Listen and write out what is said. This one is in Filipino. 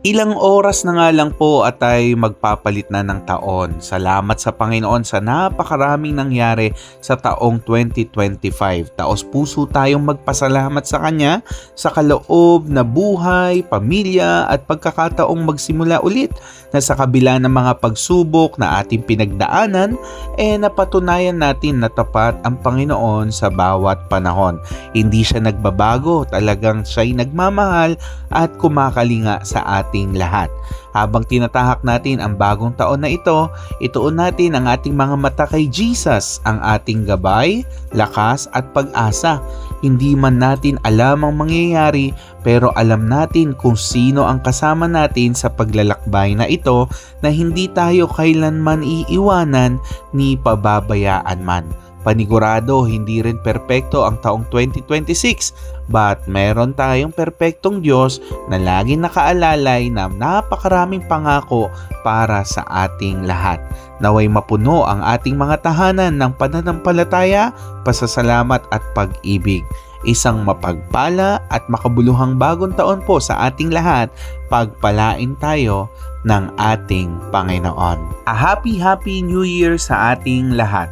Ilang oras na nga lang po at ay magpapalit na ng taon. Salamat sa Panginoon sa napakaraming nangyari sa taong 2025. Taos puso tayong magpasalamat sa Kanya sa kaloob na buhay, pamilya at pagkakataong magsimula ulit na sa kabila ng mga pagsubok na ating pinagdaanan, napatunayan natin na tapat ang Panginoon sa bawat panahon. Hindi siya nagbabago, talagang siya'y nagmamahal at kumakalinga sa ating lahat. Habang tinatahak natin ang bagong taon na ito, ituon natin ang ating mga mata kay Jesus, ang ating gabay, lakas at pag-asa. Hindi man natin alam ang mangyayari, pero alam natin kung sino ang kasama natin sa paglalakbay na ito, na hindi tayo kailanman iiwanan ni pababayaan man. Panigurado, hindi rin perpekto ang taong 2026, but meron tayong perpektong Diyos na laging nakaalalay na napakaraming pangako para sa ating lahat. Naway mapuno ang ating mga tahanan ng pananampalataya, pasasalamat at pag-ibig. Isang mapagpala at makabuluhang bagong taon po sa ating lahat. Pagpalain tayo ng ating Panginoon. A happy New Year sa ating lahat.